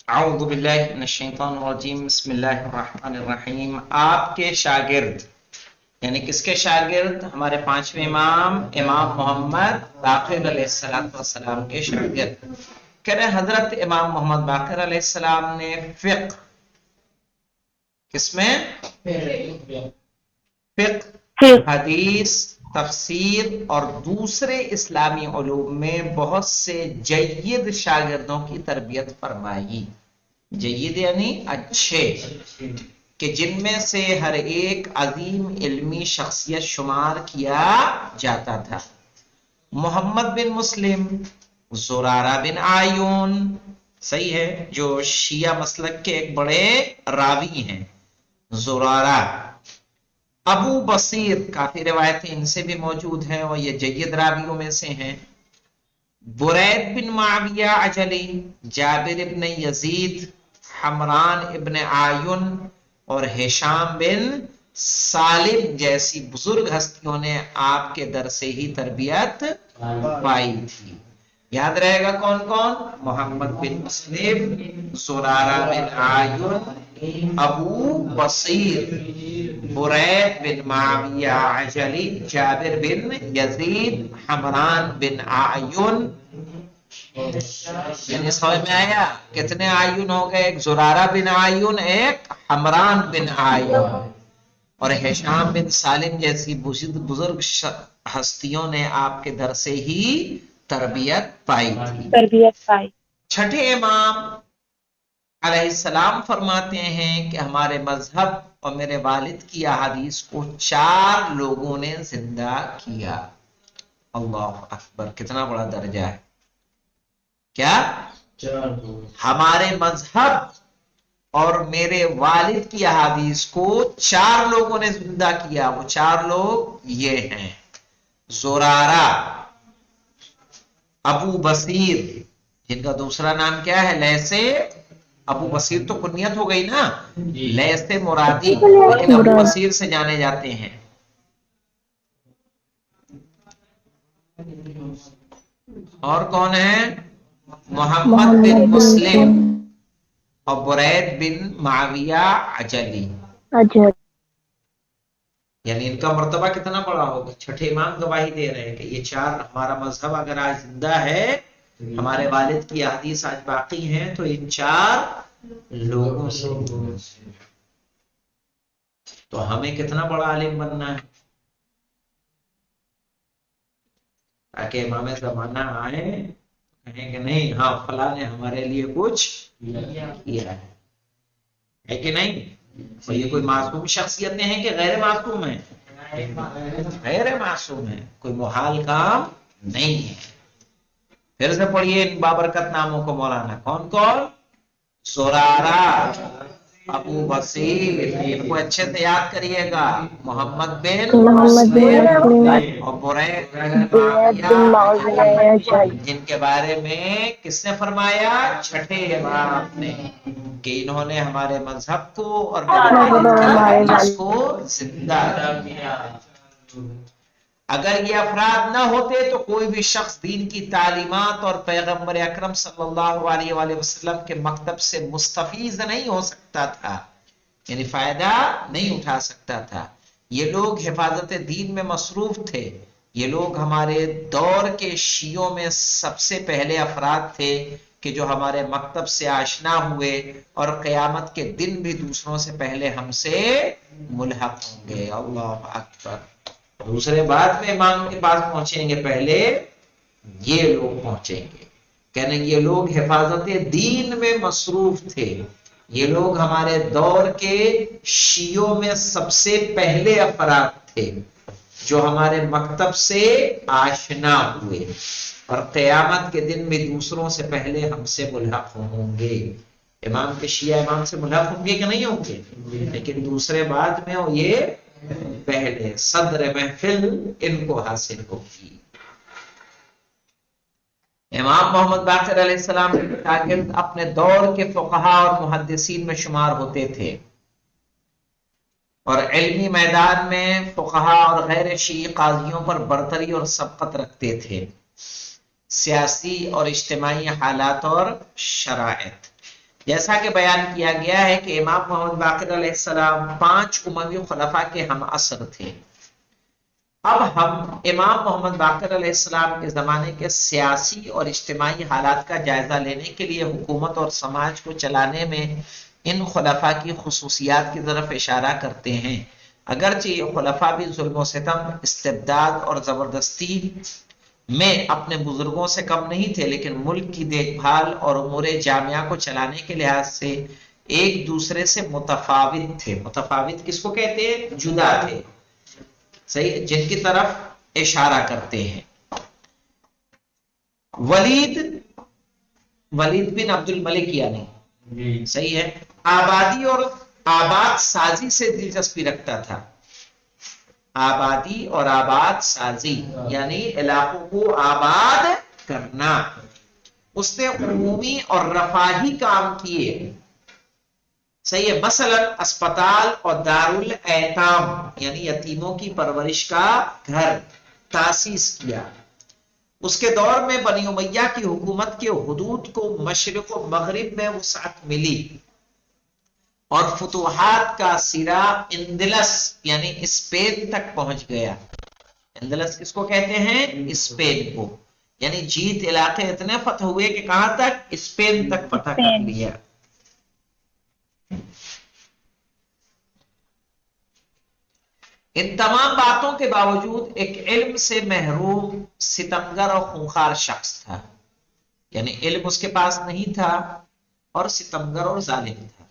اعوذ باللہ من الشیطان الرجیم بسم اللہ الرحمن الرحیم. آپ کے شاگرد یعنی کس کے شاگرد؟ ہمارے پانچویں امام محمد باقر علیہ السلام کے شاگرد. کہہ رہے حضرت امام محمد باقر علیہ السلام نے فقہ، کس میں؟ فقہ، حدیث، تفسیر اور دوسرے اسلامی علوم میں بہت سے جید شاگردوں کی تربیت فرمائی. جید یعنی اچھے، کہ جن میں سے ہر ایک عظیم علمی شخصیت شمار کیا جاتا تھا. محمد بن مسلم، زرارہ بن آیون، صحیح ہے، جو شیعہ مسلک کے ایک بڑے راوی ہیں، زرارہ. ابو بصیر، کافی روایتیں ان سے بھی موجود ہیں اور یہ جید راویوں میں سے ہیں. برید بن معاویہ عجلی، جابر ابن یزید، حمران ابن آیون اور ہشام بن سالم جیسی بزرگ ہستیوں نے آپ کے در سے ہی تربیت پائی تھی. یاد رہے گا کون کون؟ محمد بن مسلم، زرارہ بن آیون، ابو بصیر، برید بن معاویہ عجلی، جابر بن یزید، حمران بن آیون. یعنی سمجھ میں آیا کتنے آیون ہو گئے؟ ایک زرارہ بن آیون، ایک حمران بن آیون، اور ہشام بن سالم جیسی بزرگ ہستیوں نے آپ کے در سے ہی تربیت پائی تھی. چھٹے امام علیہ السلام فرماتے ہیں کہ ہمارے مذہب اور میرے والد کی احادیث کو 4 لوگوں نے زندہ کیا. اللہ اکبر، کتنا بڑا درجہ ہے. کیا؟ ہمارے مذہب اور میرے والد کی احادیث کو 4 لوگوں نے زندہ کیا. وہ 4 لوگ یہ ہیں: زرارہ، ابو بصیر جن کا دوسرا نام کیا ہے؟ لیث. ابو بصیر تو کنیت ہو گئی نا، لیث مرادی، لیکن ابو بصیر سے جانے جاتے ہیں. اور کون ہے؟ محمد بن مسلم اور برید بن معاویہ عجلی. یعنی ان کا مرتبہ کتنا بڑا ہوگا. چھٹے امام گواہی دے رہے ہیں کہ یہ 4، ہمارا مذہب اگر آج زندہ ہے، ہمارے والد کی احادیث آج باقی ہیں، تو ان 4 لوگوں سے. تو ہمیں کتنا بڑا عالم بننا ہے تاکہ امام زمانہ آئے کہیں کہ نہیں، ہاں فلاں نے ہمارے لیے کچھ کیا ہے کہ نہیں. اور یہ کوئی معصوم شخصیتیں ہیں کہ غیر معصوم ہیں؟ غیر معصوم ہیں، کوئی محال کام نہیں ہے. پھر سے پڑھیے ان بابرکت ناموں کو مولانا. کون کون؟ زرارہ، ابو بصیر، ان کو اچھے سے یاد کریے گا، محمد بن مسلم اور برید بن معاویہ، جن کے بارے میں کس نے فرمایا؟ چھٹے امام نے، کہ انہوں نے ہمارے مذہب کو اور میرے والد کی احادیث کو زندہ کیا. اگر یہ افراد نہ ہوتے تو کوئی بھی شخص دین کی تعلیمات اور پیغمبر اکرم صلی اللہ علیہ وآلہ وسلم کے مکتب سے مستفیض نہیں ہو سکتا تھا، یعنی فائدہ نہیں اٹھا سکتا تھا. یہ لوگ حفاظت دین میں مصروف تھے. یہ لوگ ہمارے دور کے شیعوں میں سب سے پہلے افراد تھے کہ جو ہمارے مکتب سے آشنا ہوئے، اور قیامت کے دن بھی دوسروں سے پہلے ہم سے ملحق ہوں گے. اللہ اکبر. دوسرے بعد میں امام کے پاس پہنچیں گے، پہلے یہ لوگ پہنچیں گے. کہنے یہ لوگ حفاظت دین میں مصروف تھے. یہ لوگ ہمارے دور کے شیعوں میں سب سے پہلے افراد تھے جو ہمارے مکتب سے آشنا ہوئے، اور قیامت کے دن بھی دوسروں سے پہلے ہم سے ملحق ہوں گے. امام کے شیعہ امام سے ملحق ہوں گے کہ نہیں ہوں گے؟ لیکن دوسرے بعد میں یہ پہلے صدر محفل ان کو حاصل ہوگی. امام محمد باقر علیہ السلام کے شاگرد اپنے دور کے فقہا اور محدثین میں شمار ہوتے تھے، اور علمی میدان میں فقہا اور غیر شیعی قاضیوں پر برتری اور سبقت رکھتے تھے. سیاسی اور اجتماعی حالات اور شرائط، جیسا کہ بیان کیا گیا ہے کہ امام محمد باقر علیہ السلام 5 اموی خلفاء کے ہم عصر تھے۔ اب ہم امام محمد باقر علیہ السلام کے زمانے کے سیاسی اور اجتماعی حالات کا جائزہ لینے کے لیے حکومت اور سماج کو چلانے میں ان خلفاء کی خصوصیات کی طرف اشارہ کرتے ہیں۔ اگرچہ یہ خلفاء بھی ظلم و ستم، استبداد اور زبردستی میں اپنے بزرگوں سے کم نہیں تھے، لیکن ملک کی دیکھ بھال اور امور جامعہ کو چلانے کے لحاظ سے ایک دوسرے سے متفاوت تھے۔ متفاوت کس کو کہتے ہیں؟ جدا تھے، صحیح، جن کی طرف اشارہ کرتے ہیں۔ ولید بن عبد الملک یعنی صحیح ہے، آبادی اور آباد سازی سے دلچسپی رکھتا تھا۔ آبادی اور آباد سازی یعنی علاقوں کو آباد کرنا۔ اس نے عمومی اور رفاہی کام کیے، صحیح ہے، مثلا اسپتال اور دارالایتام یعنی یتیموں کی پرورش کا گھر تاسیس کیا۔ اس کے دور میں بنی امیہ کی حکومت کے حدود کو مشرق و مغرب میں وسعت ملی اور فتوحات کا سرا اندلس یعنی اسپین تک پہنچ گیا۔ اندلس کس کو کہتے ہیں؟ اسپین کو، یعنی جیت علاقے اتنے فتح ہوئے کہ کہاں تک؟ اسپین تک فتح کر لیا۔ ان تمام باتوں کے باوجود ایک علم سے محروم، ستمگر اور خونخوار شخص تھا، یعنی علم اس کے پاس نہیں تھا اور ستمگر اور ظالم تھا۔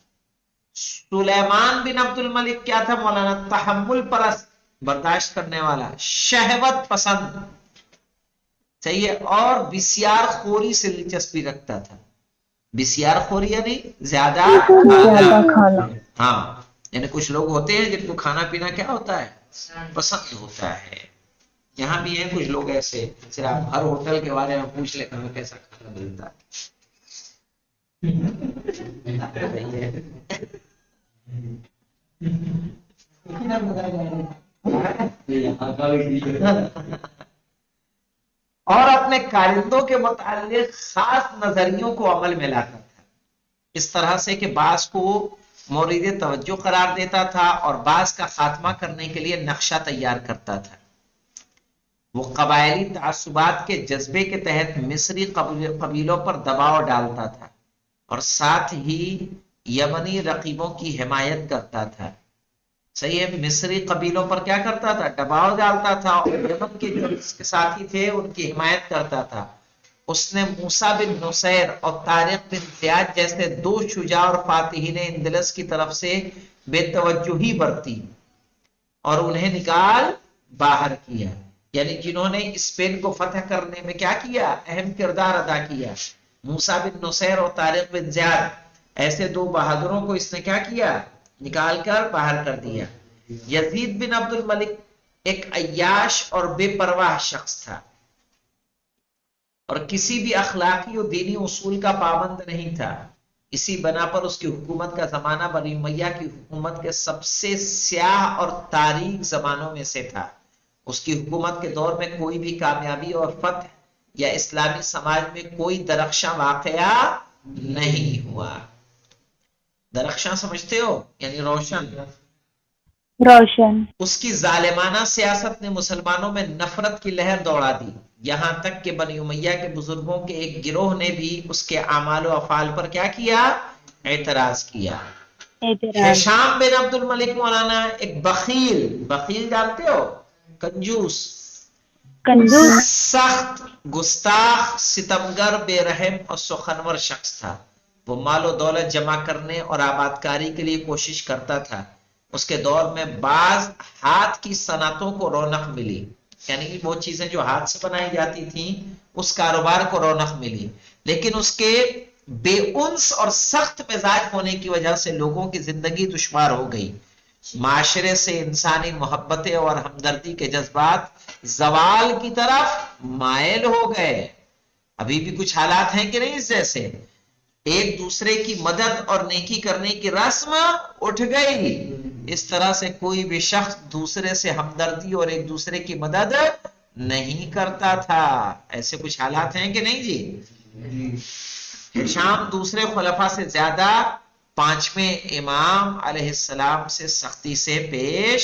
سلیمان بن عبد الملک کیا تھا مولانا؟ تحمل پرست، برداشت کرنے والا، شہوت پسند، صحیح ہے، اور بسیار خوری سے دلچسپی رکھتا تھا۔ بسیار خوری یعنی زیادہ کھانا۔ ہاں، یعنی کچھ لوگ ہوتے ہیں جن کو کھانا پینا کیا ہوتا ہے؟ پسند ہوتا ہے۔ یہاں بھی ہیں کچھ لوگ ایسے، جیسے آپ ہر ہوٹل کے بارے میں پوچھ لیں ہمیں کیسا کھانا ملتا ہے۔ اور اپنے کارندوں کے متعلق خاص نظریوں کو عمل میں لاتا تھا، اس طرح سے کہ بعض کو مورد توجہ قرار دیتا تھا اور بعض کا خاتمہ کرنے کے لیے نقشہ تیار کرتا تھا۔ وہ قبائلی تعصبات کے جذبے کے تحت مصری قبیلوں پر دباؤ ڈالتا تھا اور ساتھ ہی یمنی رقیبوں کی حمایت کرتا تھا۔ صحیح ہے، مصری قبیلوں پر کیا کرتا تھا؟ دباؤ ڈالتا تھا، اور یمن کے جو اس کے ساتھی تھے ان کی حمایت کرتا تھا۔ اس نے موسیٰ بن نصیر اور طارق بن زیاد جیسے 2 شجاع اور فاتحین اندلس کی طرف سے بے توجہی برتی اور انہیں نکال باہر کیا، یعنی جنہوں نے اسپین کو فتح کرنے میں کیا کیا؟ اہم کردار ادا کیا۔ موسیٰ بن نصیر اور طارق بن زیاد ایسے 2 بہادروں کو اس نے کیا کیا؟ نکال کر باہر کر دیا۔ یزید بن عبد الملک ایک عیاش اور بے پرواہ شخص تھا اور کسی بھی اخلاقی اور دینی اصول کا پابند نہیں تھا۔ اسی بنا پر اس کی حکومت کا زمانہ بنی امیہ کی حکومت کے سب سے سیاہ اور تاریک زمانوں میں سے تھا۔ اس کی حکومت کے دور میں کوئی بھی کامیابی اور فتح یا اسلامی سماج میں کوئی درخشاں واقعہ نہیں ہوا۔ درخشاں سمجھتے ہو؟ یعنی روشن۔ اس کی ظالمانہ سیاست نے مسلمانوں میں نفرت کی لہر دوڑا دی، یہاں تک کہ بنی امیہ کے بزرگوں کے ایک گروہ نے بھی اس کے اعمال و افعال پر کیا کیا؟ اعتراض کیا۔ ہشام بن عبد الملک مولانا ایک بخیل جانتے ہو؟ کنجوس، سخت، گستاخ، ستمگر، بے رحم اور سخنور شخص تھا۔ وہ مال و دولت جمع کرنے اور آبادکاری کے لیے کوشش کرتا تھا۔ اس کے دور میں بعض ہاتھ کی صنعتوں کو رونق ملی، یعنی وہ چیزیں جو ہاتھ سے بنائی جاتی تھیں اس کاروبار کو رونق ملی، لیکن اس کے بے انس اور سخت مزاج ہونے کی وجہ سے لوگوں کی زندگی دشوار ہو گئی۔ معاشرے سے انسانی محبتیں اور ہمدردی کے جذبات زوال کی طرف مائل ہو گئے۔ ابھی بھی کچھ حالات ہیں کہ نہیں اس جیسے؟ ایک دوسرے کی مدد اور نیکی کرنے کی رسم اٹھ گئی، اس طرح سے کوئی بھی شخص دوسرے سے ہمدردی اور ایک دوسرے کی مدد نہیں کرتا تھا۔ ایسے کچھ حالات ہیں کہ نہیں جی؟ ہشام دوسرے خلفاء سے زیادہ پانچویں امام علیہ السلام سے سختی سے پیش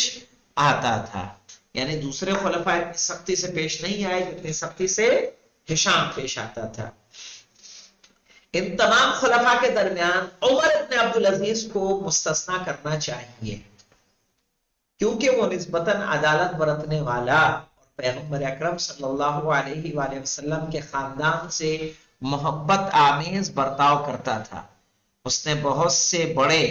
آتا تھا، یعنی دوسرے خلفاء اتنی سختی سے پیش نہیں آئے جتنی سختی سے ہشام پیش آتا تھا۔ ان تمام خلفاء کے درمیان عمر ابن عبدالعزیز کو مستثنا کرنا چاہیے، کیونکہ وہ نسبتاً عدالت برتنے والا اور پیغمبر اکرم صلی اللہ علیہ وآلہ وسلم کے خاندان سے محبت آمیز برتاؤ کرتا تھا۔ اس نے بہت سے بڑے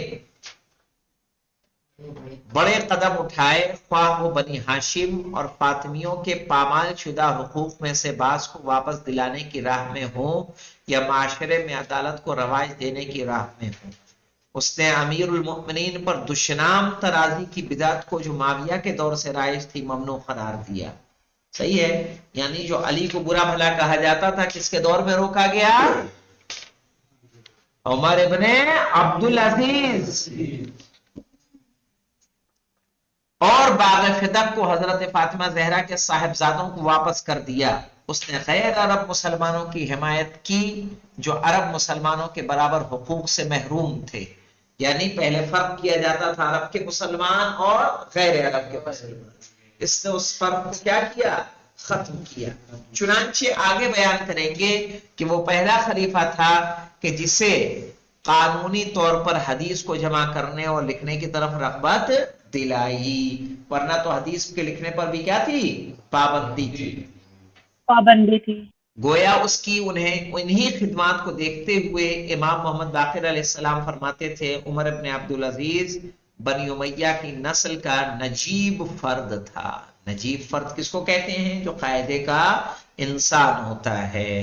قدم اٹھائے، خواہ وہ بنی ہاشم اور فاطمیوں کے پامال شدہ حقوق میں سے بعض کو واپس دلانے کی راہ میں ہوں یا معاشرے میں عدالت کو رواج دینے کی راہ میں ہوں۔ اس نے امیر المؤمنین پر دشنام ترازی کی بدعت کو جو معاویہ کے دور سے رائج تھی ممنوع قرار دیا۔ صحیح ہے، یعنی جو علی کو برا بھلا کہا جاتا تھا کس کے دور میں روکا گیا؟ عمر ابن عبدالعزیز۔ اور باغ فدق کو حضرت فاطمہ زہرا کے صاحبزادوں کو واپس کر دیا۔ اس نے غیر عرب مسلمانوں کی حمایت کی جو عرب مسلمانوں کے برابر حقوق سے محروم تھے، یعنی پہلے فرق کیا جاتا تھا عرب کے مسلمان اور غیر عرب کے مسلمان، اس نے اس فرق کو کیا کیا؟ ختم کیا۔ چنانچہ آگے بیان کریں گے کہ وہ پہلا خلیفہ تھا کہ جسے قانونی طور پر حدیث کو جمع کرنے اور لکھنے کی طرف رغبت دلائی، ورنہ تو حدیث کے لکھنے پر بھی کیا تھی؟ پابندی تھی۔ گویا اس کی انہی خدمات کو دیکھتے ہوئے امام محمد باقر علیہ السلام فرماتے تھے عمر ابن عبدالعزیز بنی امیہ کی نسل کا نجیب فرد تھا۔ نجیب فرد کس کو کہتے ہیں؟ جو قاعدے کا انسان ہوتا ہے۔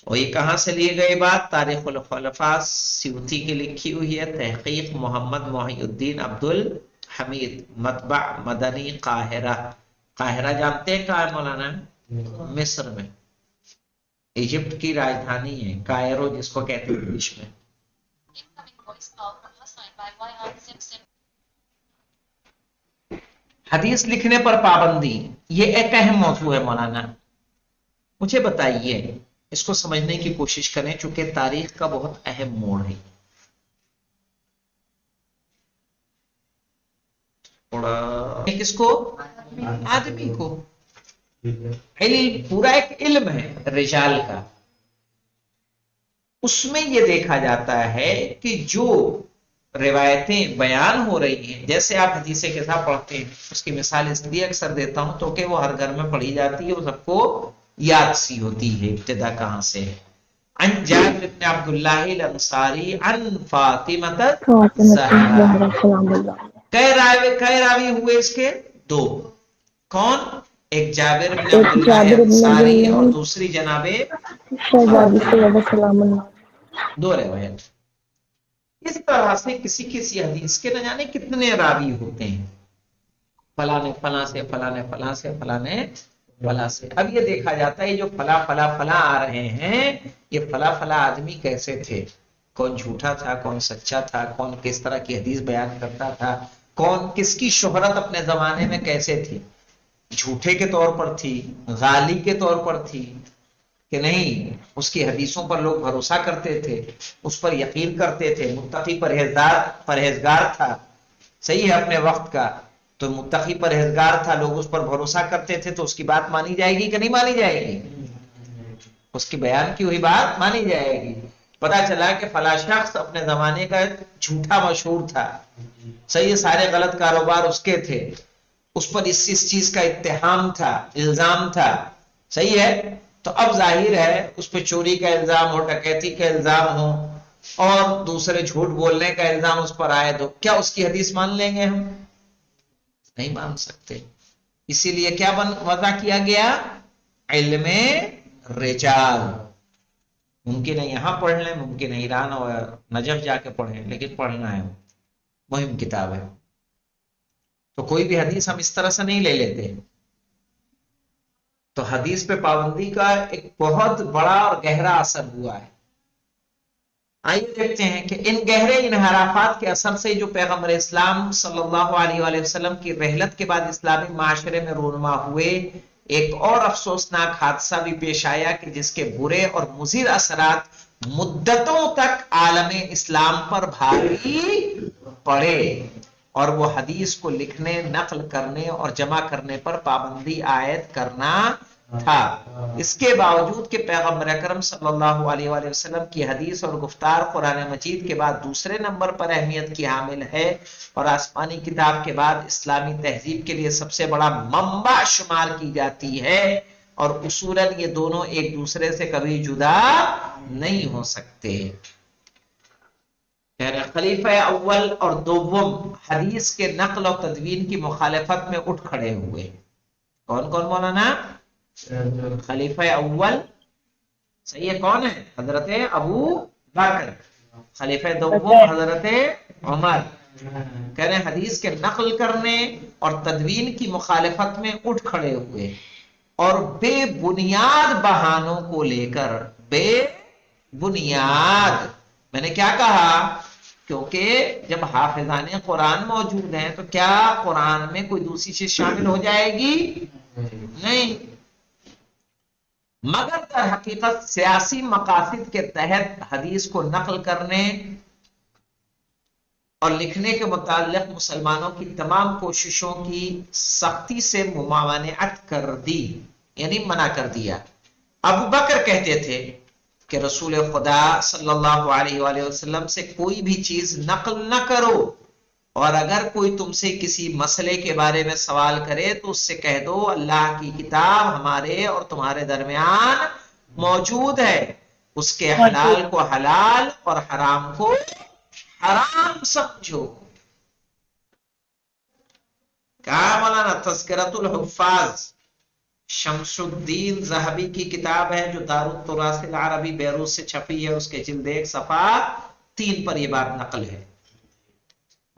اور یہ کہاں سے لیے گئے بات؟ تاریخ الخلفاء سیوطی کی لکھی ہوئی ہے، تحقیق محمد محی الدین عبد الحمید، مطبع مدنی قاہرہ۔ قاہرہ جانتے ہیں کہاں ہے مولانا؟ مصر میں، ایجپٹ کی راجدھانی ہے کائرو جس کو کہتے ہیں انگلش میں۔ حدیث لکھنے پر پابندی یہ ایک اہم موضوع ہے مولانا، مجھے بتائیے، اس کو سمجھنے کی کوشش کریں چونکہ تاریخ کا بہت اہم موڑ ہے۔ کس کو؟ آدمی کو۔ علم پورا ایک علم ہے رجال کا، اس میں یہ دیکھا جاتا ہے کہ جو روایتیں بیان ہو رہی ہیں، جیسے آپ حدیث کے ساتھ پڑھتے ہیں، اس کی مثال اس لیے اکثر دیتا ہوں تو کہ وہ ہر گھر میں پڑھی جاتی ہے، وہ سب کو یاد سی ہوتی ہے ابتدا کہاں سے ہے۔ عن جابر بن عبداللہ الانصاری عن فاطمہ الزہرا۔ کئے راوی ہوئے اس کے؟ دو۔ کون؟ ایک جابر بن عبداللہ الانصاری اور دوسری جناب دو روایت۔ اس طرح سے کسی حدیث کے نہ جانے کتنے راوی ہوتے ہیں، فلاں نے فلاں سے، فلاں نے فلاں سے، فلاں نے فلاں سے۔ اب یہ دیکھا جاتا ہے جو فلاں فلاں فلاں آ رہے ہیں، یہ فلاں فلاں آدمی کیسے تھے، کون جھوٹا تھا، کون سچا تھا، کون کس طرح کی حدیث بیان کرتا تھا، کون کس کی شہرت اپنے زمانے میں کیسے تھی، جھوٹے کے طور پر تھی، غالی کے طور پر تھی کہ نہیں، اس کی حدیثوں پر لوگ بھروسہ کرتے تھے، اس پر یقین کرتے تھے، متقی پرہیزگار تھا، صحیح ہے اپنے وقت کا، تو متقی پرہیزگار تھا، لوگ اس پر بھروسہ کرتے تھے، تو اس کی بات مانی جائے گی کہ نہیں مانی جائے گی؟ اس کی بیان کی ہوئی بات مانی جائے گی۔ پتا چلا کہ فلاں شخص اپنے زمانے کا جھوٹا مشہور تھا، صحیح ہے، سارے غلط کاروبار اس کے تھے، اس پر اس چیز کا اتہام تھا، الزام تھا، صحیح ہے، تو اب ظاہر ہے اس پہ چوری کا الزام ہو، ڈکیتی کا الزام ہو اور دوسرے جھوٹ بولنے کا الزام اس پر عائد ہو، کیا اس کی حدیث مان لیں گے ہم؟ نہیں مان سکتے۔ اسی لیے کیا وضع کیا گیا؟ علم رجال۔ ممکن ہے یہاں پڑھ لیں، ممکن ہے ایران اور نجف جا کے پڑھیں، لیکن پڑھنا ہے، مہم کتاب ہے، تو کوئی بھی حدیث ہم اس طرح سے نہیں لے لیتے۔ تو حدیث پہ پابندی کا ایک بہت بڑا اور گہرا اثر ہوا ہے۔ آئیے دیکھتے ہیں کہ ان گہرے انحرافات کے اثر سے جو پیغمبر اسلام صلی اللہ علیہ وآلہ وسلم کی رحلت کے بعد اسلامی معاشرے میں رونما ہوئے، ایک اور افسوسناک حادثہ بھی پیش آیا کہ جس کے برے اور مضر اثرات مدتوں تک عالم اسلام پر بھاری پڑے اور وہ حدیث کو لکھنے، نقل کرنے اور جمع کرنے پر پابندی عائد کرنا تھا۔ اس کے باوجود کہ پیغمبر اکرم صلی اللہ علیہ وآلہ وسلم کی حدیث اور گفتار قرآن مجید کے بعد دوسرے نمبر پر اہمیت کی حامل ہے اور آسمانی کتاب کے بعد اسلامی تہذیب کے لیے سب سے بڑا منبع شمار کی جاتی ہے، اور اصولاً یہ دونوں ایک دوسرے سے کبھی جدا نہیں ہو سکتے۔ خلیفہ اول اور دوم حدیث کے نقل و تدوین کی مخالفت میں اٹھ کھڑے ہوئے۔ کون کون مولانا؟ خلیفہ اول صحیح ہے، کون ہے؟ حضرت ابو بکر۔ خلیفہ دوم حضرت عمر۔ کہہ رہے ہیں حدیث کے نقل کرنے اور تدوین کی مخالفت میں اٹھ کھڑے ہوئے اور بے بنیاد بہانوں کو لے کر، بے بنیاد، میں نے کیا کہا؟ کیونکہ جب حافظان قرآن موجود ہیں تو کیا قرآن میں کوئی دوسری چیز شامل ہو جائے گی؟ نہیں، مگر در حقیقت سیاسی مقاصد کے تحت حدیث کو نقل کرنے اور لکھنے کے متعلق مسلمانوں کی تمام کوششوں کی سختی سے ممانعت کر دی، یعنی منع کر دیا۔ ابو بکر کہتے تھے کہ رسول خدا صلی اللہ علیہ وآلہ وسلم سے کوئی بھی چیز نقل نہ کرو، اور اگر کوئی تم سے کسی مسئلے کے بارے میں سوال کرے تو اس سے کہہ دو اللہ کی کتاب ہمارے اور تمہارے درمیان موجود ہے، اس کے حلال کو حلال اور حرام کو حرام سمجھو۔ کہا مولانا تذکرۃ الحفاظ، شمس الدین ذہبی کی کتاب ہے جو دار التراث العربی بیروت سے چھپی ہے، اس کے جلد 1 صفحہ 3 پر یہ بات نقل ہے۔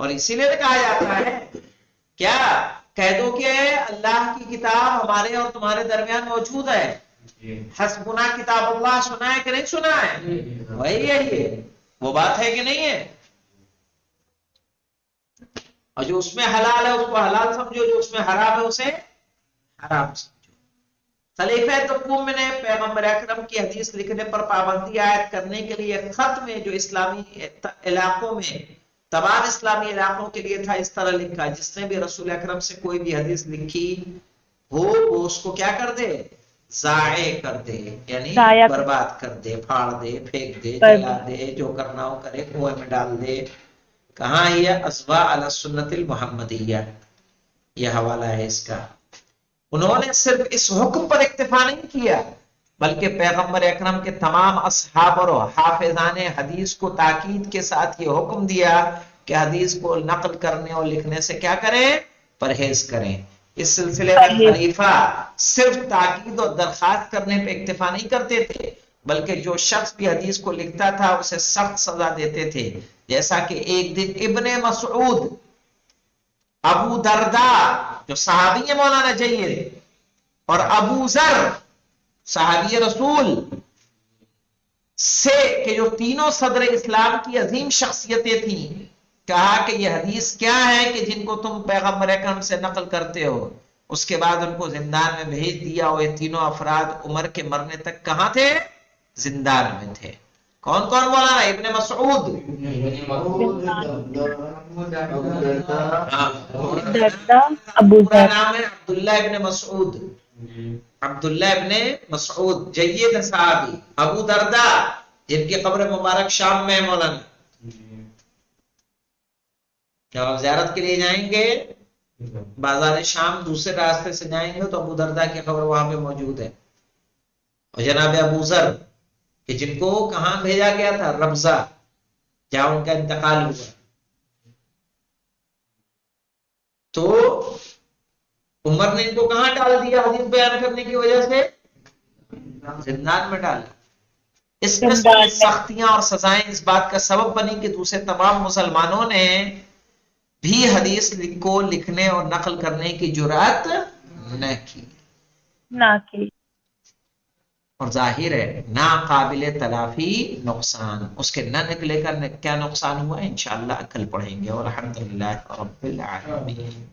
اور اسی لیے کہا جاتا ہے کیا؟ کہہ دو کہ اللہ کی کتاب ہمارے اور تمہارے درمیان موجود ہے۔ حسبنا کتاب اللہ سنا ہے کہ نہیں سنا ہے؟ وہی ہے، یہ وہ بات ہے کہ نہیں ہے؟ اور جو اس میں حلال ہے اس کو حلال سمجھو، جو اس میں حرام ہے اسے حرام سمجھو۔ خلیفہ دوم نے پیغمبر اکرم کی حدیث لکھنے پر پابندی عائد کرنے کے لیے خط میں جو اسلامی علاقوں میں، تمام اسلامی علاقوں کے لیے تھا، اس طرح لکھا جس نے بھی رسول اکرم سے کوئی بھی حدیث لکھی ہو وہ اس کو کیا کر دے؟ ضائع کر دے، یعنی برباد کر دے، پھاڑ دے، پھینک دے، جلا دے، جو کرنا ہو کرے، کنویں میں ڈال دے۔ کہاں یہ اسوا علی السنت المحمدیہ، یہ حوالہ ہے اس کا۔ انہوں نے صرف اس حکم پر اکتفا نہیں کیا بلکہ پیغمبر اکرم کے تمام اصحاب اور حافظان حدیث کو تاکید کے ساتھ یہ حکم دیا کہ حدیث کو نقل کرنے اور لکھنے سے کیا کریں؟ پرہیز کریں۔ اس سلسلے میں خلیفہ صرف تاکید اور درخواست کرنے پہ اکتفا نہیں کرتے تھے بلکہ جو شخص بھی حدیث کو لکھتا تھا اسے سخت سزا دیتے تھے، جیسا کہ ایک دن ابن مسعود، ابو دردہ جو صحابی ہے مولانا جلیل، اور ابو ذر صحابی رسول سے، کہ جو تینوں صدر اسلام کی عظیم شخصیتیں تھیں، کہا کہ یہ حدیث کیا ہے کہ جن کو تم پیغمبر اکرم سے نقل کرتے ہو؟ اس کے بعد ان کو زندان میں بھیج دیا، اور یہ تینوں افراد عمر کے مرنے تک کہاں تھے؟ زندان میں تھے۔ کون کون مولانا؟ ابن مسعود، پورا نام ہے عبداللہ ابن مسعود، عبداللہ ابن مسعود جید صحابی، ابو دردہ جن کی قبر مبارک شام میں ہے مولانا، جب آپ زیارت کے لیے جائیں گے بازار شام دوسرے راستے سے جائیں گے تو ابو دردہ کی قبر وہاں پہ موجود ہے۔ اور جناب ابو ذر کہ جن کو کہاں بھیجا گیا تھا؟ ربضہ، جہاں ان کا انتقال ہوا، تو عمر نے ان کو کہاں ڈال دیا حدیث بیان کرنے کی وجہ سے؟ زندان میں ڈالا۔ اس قسم کی سختیاں اور سزائیں اس بات کا سبب بنی کہ دوسرے تمام مسلمانوں نے بھی حدیث کو لکھنے اور نقل کرنے کی جرأت نہ کی۔ اور ظاہر ہے ناقابل تلافی نقصان، اس کے نہ نکلے کا کیا نقصان ہوا انشاءاللہ کل پڑھیں گے۔ والحمدللہ رب العالمین۔